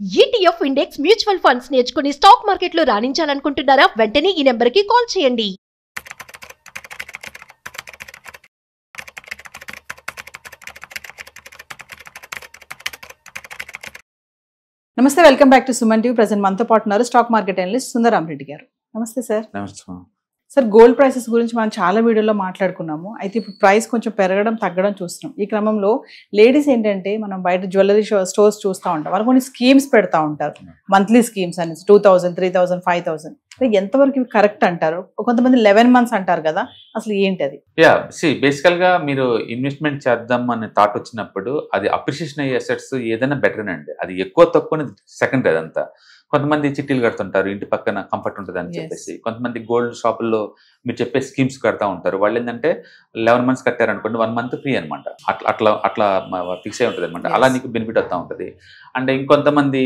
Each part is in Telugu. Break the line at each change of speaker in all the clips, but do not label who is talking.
ETF ఇండెక్స్ మ్యూచువల్ ఫండ్స్ నేర్చుకుని స్టాక్ మార్కెట్లో రాణించాలనుకుంటున్నారా? వెంటనే ఈ నెంబర్కి కాల్ చేయండి.
నమస్తే, welcome back to Suman TV. Present మనతో పాటు ఉన్నారు stock market analyst Sundararam Reddy గారు. నమస్తే సార్.
నమస్తే
సార్, గోల్డ్ ప్రైసెస్ గురించి మనం చాలా వీడియోలో మాట్లాడుకున్నాము. అయితే ఇప్పుడు ప్రైస్ కొంచెం పెరగడం తగ్గడం చూస్తున్నాం. ఈ క్రమంలో లేడీస్ ఏంటంటే మనం బయట జ్యువెలరీ స్టోర్స్ చూస్తూ ఉంటాం, వాళ్ళు కొన్ని స్కీమ్స్ పెడతా ఉంటారు, మంత్లీ స్కీమ్స్ అని 2000, 3000, 5000. ఎంతవరకు కరెక్ట్ అంటారు? కొంతమంది 11 months అంటారు కదా, అసలు ఏంటి అది?
బేసికల్ గా మీరు ఇన్వెస్ట్మెంట్ చేద్దాం అనే థాట్ వచ్చినప్పుడు అది అప్రిషియేషన్ అయ్యే అసెట్స్ ఏదైనా బెటర్ అండి. అది ఎక్కువ తక్కువ సెకండరీ. అదంతా కొంతమంది చిట్టీలు కడుతుంటారు, ఇంటి పక్కన కంఫర్ట్ ఉంటుంది అని చెప్పేసి. కొంతమంది గోల్డ్ షాపుల్లో మీరు చెప్పే స్కీమ్స్ కడతా ఉంటారు. వాళ్ళు ఏంటంటే 11 months కట్టారు అనుకోండి, 1 month ఫ్రీ అనమాట. అట్లా ఫిక్స్ అయి ఉంటుంది అనమాట. అలా నీకు బెనిఫిట్ వస్తూ ఉంటుంది. అండ్ ఇంకొంతమంది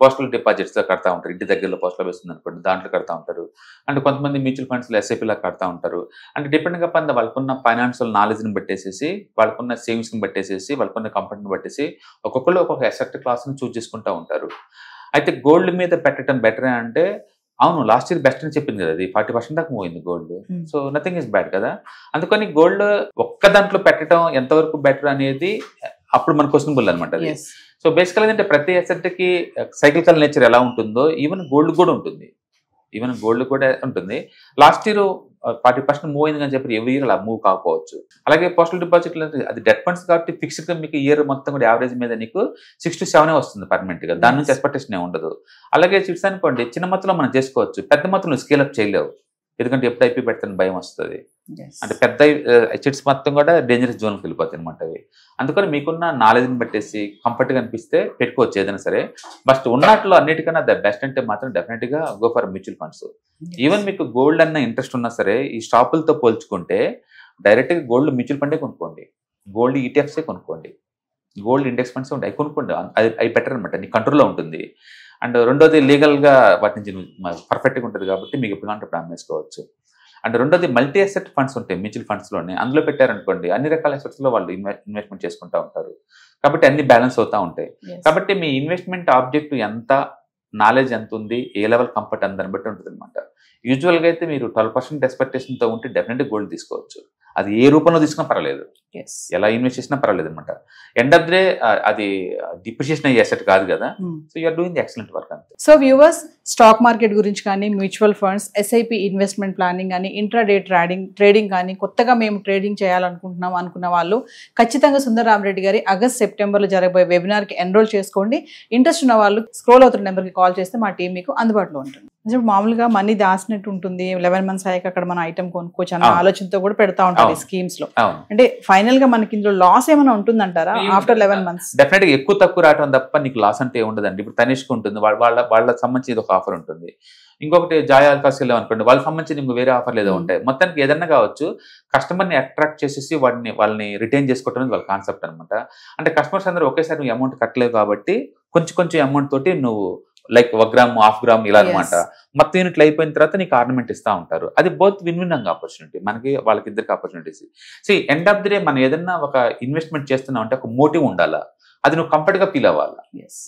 పోస్టల్ డిపాజిట్స్ కడతా ఉంటారు, ఇంటి దగ్గరలో పోస్టల్ వేస్తుంది అనుకోండి, దాంట్లో కడతా ఉంటారు. అండ్ కొంతమంది మ్యూచువల్ ఫండ్స్లో ఎస్ఐపీలా కడతా ఉంటారు. అంటే డిపెండ్గా పని వాళ్ళకున్న ఫైనాన్షియల్ నాలెడ్జ్ని బట్టేసేసి, వాళ్ళకున్న సేవింగ్స్ని బట్టేసేసి, వాళ్ళకున్న కంఫర్ట్ని బట్టేసి ఒక్కొక్కరు ఒక్కొక్క అసెట్ క్లాస్ని చూస్ చేసుకుంటూ ఉంటారు. అయితే గోల్డ్ మీద పెట్టడం బెటర్ అంటే, అవును లాస్ట్ ఇయర్ బెస్ట్ అని చెప్పింది కదా, అది 40% దాకా పోయింది gold. So nothing is bad కదా. అందుకని గోల్డ్ ఒక్క దాంట్లో పెట్టడం ఎంతవరకు బెటర్ అనేది అప్పుడు మన క్వశ్చనబుల్ అనమాట అది. సో బేసికల్ ఏంటంటే ప్రతి అసెట్ కి సైకిల్ నేచర్ ఎలా ఉంటుందో ఈవెన్ గోల్డ్ కూడా ఉంటుంది. లాస్ట్ ఇయర్ 40% మూవ్ అయింది అని చెప్పి ఎవ్రీ ఇయర్ అలా మూవ్ కాకపోవచ్చు. అలాగే పోస్టల్ డిపాజిట్లు అది డెట్ ఫండ్స్ కాబట్టి ఫిక్స్డ్ గా మీకు ఇయర్ మొత్తం కూడా యావరేజ్ మీద నీకు 6 to 7 వస్తుంది పర్మనెంట్ గా. దాని నుంచి ఎక్స్పెక్టేషన్ ఉండదు. అలాగే చిట్స్ అనుకోండి, చిన్న మొత్తంలో మనం చేసుకోవచ్చు, పెద్ద మొత్తంలో స్కేల్ అప్ చేయలేవు, ఎందుకంటే ఎప్పుడు ఐపీ పెడతాను భయం వస్తుంది. అంటే పెద్ద చిట్స్ మొత్తం కూడా డేంజరస్ జోన్కి వెళ్ళిపోతాయి అనమాట అవి. అందుకని మీకున్న నాలెడ్జ్ని బట్టేసి కంఫర్ట్గా అనిపిస్తే పెట్టుకోవచ్చు ఏదైనా సరే. బట్ ఉన్నట్లో అన్నిటికన్నా ద బెస్ట్ అంటే మాత్రం డెఫినెట్గా go for mutual funds. Even మీకు గోల్డ్ అన్న ఇంట్రెస్ట్ ఉన్నా సరే, ఈ షాపులతో పోల్చుకుంటే డైరెక్ట్గా గోల్డ్ మ్యూచువల్ ఫండే కొనుక్కోండి, గోల్డ్ ఈటీఎఫ్సే కొనుక్కోండి, గోల్డ్ ఇండెక్స్ ఫండ్స్ ఉంటాయి, అవి కొనుక్కోండి. అవి బెటర్ అనమాట, నీ కంట్రోల్లో ఉంటుంది. అండ్ రెండోది లీగల్గా వాటి నుంచి పర్ఫెక్ట్గా ఉంటుంది కాబట్టి మీకు ఎప్పుడు అంటే ప్లాన్ వేసుకోవచ్చు. అండ్ రెండోది మల్టీ అసెట్ ఫండ్స్ ఉంటాయి మ్యూచువల్ ఫండ్స్లోనే, అందులో పెట్టారనుకోండి అన్ని రకాల అసెట్స్లో వాళ్ళు ఇన్వెస్ట్మెంట్ చేసుకుంటూ ఉంటారు కాబట్టి అన్ని బ్యాలెన్స్ అవుతూ ఉంటాయి. కాబట్టి మీ ఇన్వెస్ట్మెంట్ ఆబ్జెక్ట్ ఎంత, నాలెడ్జ్ ఎంత ఉంది, ఏ లెవెల్ కంఫర్ట్ అందని బట్టి ఉంటుంది అనమాట. యూజువల్గా అయితే మీరు 12% ఎక్స్పెక్టేషన్తో ఉంటే డెఫినెట్గా గోల్డ్ తీసుకోవచ్చు. అది ఏ రూపంలో తీసుకున్నా పర్వాలేదు, ఎలా ఇన్వెస్ట్ చేసినా పర్వాలేదు అనమాట. ఎండ్ ఆఫ్ డే అది డిప్రిషియేషన్ అయ్యే అసెట్ కాదు కదా. So you're doing the excellent work అంతే.
సో వ్యూవర్స్, స్టాక్ మార్కెట్ గురించి కానీ, mutual funds, SIP investment planning కానీ, ఇంట్రాడే ట్రేడింగ్ కానీ, కొత్తగా మేము ట్రేడింగ్ చేయాలనుకుంటున్నాం అనుకున్న వాళ్ళు ఖచ్చితంగా సుందరరామ్ రెడ్డి గారి ఆగస్ట్, సెప్టెంబర్లో జరగబోయే వెబినార్కి ఎన్రోల్ చేసుకోండి. ఇంట్రెస్ట్ ఉన్న వాళ్ళు స్క్రోల్ అవుతున్న నెంబర్కి కాల్ చేస్తే మా టీం మీకు అందుబాటులో ఉంటుంది. ఇప్పుడు మామూలుగా మనీ దాచినట్టు ఉంటుంది, 11 months అయ్యాక అక్కడ మన ఐటమ్ కొనుక్కోవచ్చు అన్న ఆలోచనతో కూడా పెడతా ఉంటారు స్కీమ్స్ లో. అంటే ఫైనల్ గా మనకి ఇందులో లాస్ ఏమైనా ఉంటుందంటారా ఆఫ్టర్ 11 months?
డెఫినెట్ గా ఎక్కువ తక్కువ రావడం తప్ప నీకు లాస్ అంటే ఉండదండి. ఇప్పుడు తనిష్క్ ఉంటుంది, వాళ్ళకి సంబంధించి ఒక ఆఫర్ ఉంటుంది. ఇంకొకటి జాయ్ ఆల్కాస్ అనుకోండి, వాళ్ళకి సంబంధించి ఇంకో వేరే ఆఫర్లు ఏదో ఉంటాయి. మొత్తానికి ఏదన్నా కావచ్చు, కస్టమర్ని అట్రాక్ట్ చేసేసి వాళ్ళని రిటైన్ చేసుకోవడం వాళ్ళ కాన్సెప్ట్ అనమాట. అంటే కస్టమర్స్ అందరూ ఒకేసారి నువ్వు అమౌంట్ కట్టలేవు కాబట్టి కొంచెం అమౌంట్ తోటి నువ్వు లైక్ 1 gram, 1/2 gram ఇలా అనమాట. మొత్తం యూనిట్లు అయిపోయిన తర్వాత నీకు ఆర్నమెంట్ ఇస్తూ ఉంటారు. అది బోత్ విన్ ఆపర్చునిటీ, మనకి వాళ్ళకి ఇద్దరికి opportunities. So end of the day మనం ఏదన్నా ఒక ఇన్వెస్ట్మెంట్ చేస్తున్నాం అంటే ఒక మోటివ్ ఉండాలా, అది నువ్వు కంఫర్ట్ గా ఫీల్ అవ్వాలి.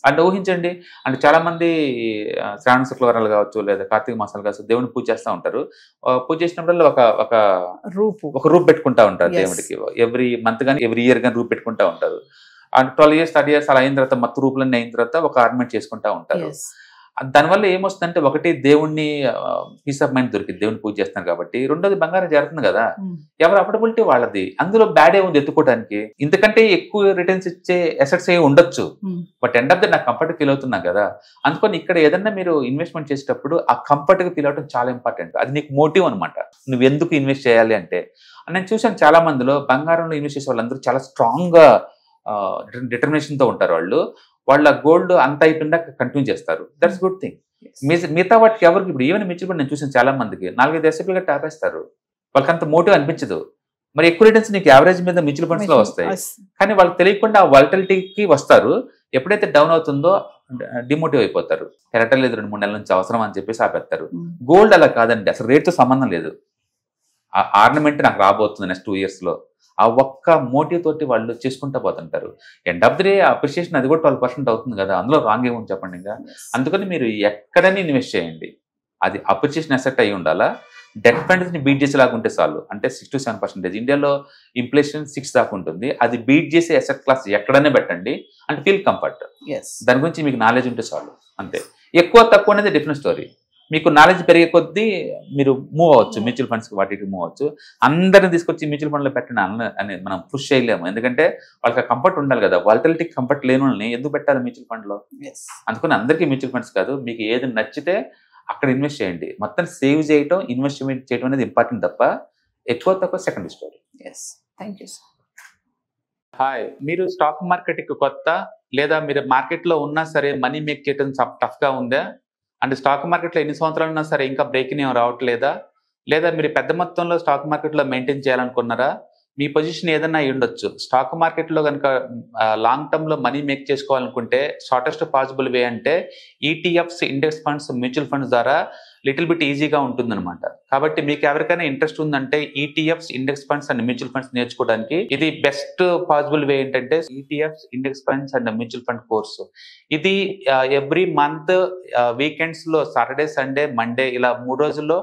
అంటే ఊహించండి, అంటే చాలా మంది శ్రావణ శుక్రవారాలు కావచ్చు లేదా కార్తీక మాసాలు కావచ్చు దేవుని పూజ చేస్తూ ఉంటారు. పూజ చేసినప్పుడు ఒక రూప్ పెట్టుకుంటా ఉంటారు దేవుడికి. ఎవ్రీ మంత్ కానీ ఎవ్రీ ఇయర్ కానీ రూప్ పెట్టుకుంటా ఉంటారు. అండ్ 12 years 30 years అలా అయిన తర్వాత మొత్తం రూపులన్నీ అయిన తర్వాత ఒక ఆర్నమెంట్ చేసుకుంటా ఉంటారు. దానివల్ల ఏమొస్తుందంటే, ఒకటి దేవుణ్ణి పీస్ ఆఫ్ మైండ్ దొరికింది, దేవుని పూజ చేస్తున్నారు కాబట్టి. రెండోది బంగారం జరుగుతుంది కదా, ఎవరు అఫోర్డబిలిటీ వాళ్ళది, అందులో బ్యాడ్ ఏముంది ఎత్తుకోవడానికి. ఇంతకంటే ఎక్కువ రిటర్న్స్ ఇచ్చే అసెట్స్ ఏ ఉండొచ్చు, బట్ ఎండ్ ఆఫ్ ది నాకు కంఫర్ట్ ఫీల్ అవుతున్నా కదా. అందుకని ఇక్కడ ఏదన్నా మీరు ఇన్వెస్ట్మెంట్ చేసేటప్పుడు ఆ కంఫర్ట్ గా ఫీల్ అవడం చాలా ఇంపార్టెంట్. అది నీకు మోటివ్ అనమాట, నువ్వు ఎందుకు ఇన్వెస్ట్ చేయాలి అంటే. నేను చూసాను చాలా మందిలో బంగారంలో ఇన్వెస్ట్ చేసే వాళ్ళందరూ చాలా స్ట్రాంగ్ గా డిటర్మినేషన్ తో ఉంటారు. వాళ్ళ గోల్డ్ అంత అయిపోయిందా కంటిన్యూ చేస్తారు. That's good thing. మిగతా వాటికి ఎవరికి, ఇప్పుడు ఈవెన్ మ్యూచువల్ ఫండ్ నేను చూసాను చాలా మందికి 4-5 ఎస్ఐపీలు గట్టి ఆపేస్తారు, వాళ్ళకి అంత మోటివ్ అనిపించదు. మరి ఎక్కువ రిటర్న్స్ నీకు యావరేజ్ మీద మ్యూచువల్ ఫండ్స్ లో వస్తాయి, కానీ వాళ్ళకి తెలియకుండా ఆ వాలటిలిటీకి వస్తారు. ఎప్పుడైతే డౌన్ అవుతుందో డిమోటివ్ అయిపోతారు, పెరగలేదు 2-3 నెలల నుంచి అవసరం అని చెప్పేసి ఆపేస్తారు. గోల్డ్ అలా కాదండి, అసలు రేట్తో సంబంధం లేదు. ఆర్నమెంట్ నాకు రాబోతుంది నెక్స్ట్ 2 years లో, ఆ ఒక్క మోటివ్ తోటి వాళ్ళు చేసుకుంటూ పోతుంటారు. End of the day appreciation అది కూడా 12% అవుతుంది కదా, అందులో రాంగ్ ఏముంది చెప్పండి. ఇంకా అందుకని మీరు ఎక్కడైనా ఇన్వెస్ట్ చేయండి, అది అప్రిషియేషన్ అసెట్ అయి ఉండాలా. డెట్ ఫండ్స్ని బీట్ చేసేలాగా ఉంటే చాలు. అంటే 6 to 7%. ఇండియాలో ఇన్ఫ్లేషన్ 6 దాకా ఉంటుంది. అది బీట్ చేసే అసెట్ క్లాస్ ఎక్కడైనా పెట్టండి అంటే ఫీల్ కంఫర్ట్. దాని గురించి మీకు నాలెడ్జ్ ఉంటే చాలు, అంతే. ఎక్కువ తక్కువ అనేది డిఫరెంట్ స్టోరీ. మీకు నాలెడ్జ్ పెరిగే కొద్దీ మీరు మూవ్ అవ్వచ్చు, మ్యూచువల్ ఫండ్స్కి వాటికి మూవ్ అవ్వచ్చు. అందరిని తీసుకొచ్చి మ్యూచువల్ ఫండ్లో పెట్టండి అనేది మనం పుష్ చేయలేము, ఎందుకంటే వాళ్ళకి కంఫర్ట్ ఉండాలి కదా. వాలటిలిటీ కంఫర్ట్ లేని వాళ్ళని ఎందుకు పెట్టాలి మ్యూచువల్ ఫండ్లో? అందుకని అందరికీ మ్యూచువల్ ఫండ్స్ కాదు, మీకు ఏది నచ్చితే అక్కడ ఇన్వెస్ట్ చేయండి. మొత్తం సేవ్ చేయటం, ఇన్వెస్ట్మెంట్ చేయడం అనేది ఇంపార్టెంట్ తప్ప ఎక్కువ తక్కువ secondary story.
Thank you.
Hi, మీరు స్టాక్ మార్కెట్కి కొత్త, లేదా మీరు మార్కెట్లో ఉన్నా సరే మనీ మేక్ చేయడం టఫ్గా ఉందా? అంటే స్టాక్ మార్కెట్లో ఎన్ని సంవత్సరాలు ఉన్నా సరే ఇంకా బ్రేకింగ్ ఏం రావట్లేదా? లేదా మీరు పెద్ద మొత్తంలో స్టాక్ మార్కెట్లో మెయింటైన్ చేయాలనుకున్నారా? మీ పొజిషన్ ఏదన్నా అయి ఉండొచ్చు. స్టాక్ మార్కెట్లో కనుక లాంగ్ టర్మ్లో మనీ మేక్ చేసుకోవాలనుకుంటే షార్టెస్ట్ పాసిబుల్ వే అంటే ETFs, index funds, mutual funds ద్వారా లిటిల్ బిట్ ఈజీగా ఉంటుందన్నమాట. కాబట్టి మీకు ఎవరికైనా ఇంట్రెస్ట్ ఉందంటే ETFs, index funds and mutual funds నేర్చుకోవడానికి ఇది బెస్ట్ పాసిబుల్ వే ఏంటంటే ETFs, index funds and mutual fund course. ఇది ఎవ్రీ మంత్ వీకెండ్స్ లో సాటర్డే, సండే, మండే ఇలా 3 రోజుల్లో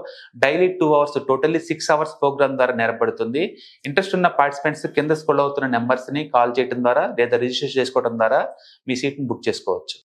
daily 2 hours, totally 6 hours programme ద్వారా నేర్పడుతుంది. ఇంట్రెస్ట్ ఉన్న పార్టిసిపెంట్స్ కింద స్క్రోల్ అవుతున్న నెంబర్స్ ని కాల్ చేయడం ద్వారా లేదా రిజిస్టర్ చేసుకోవడం ద్వారా మీ సీట్ ని బుక్ చేసుకోవచ్చు.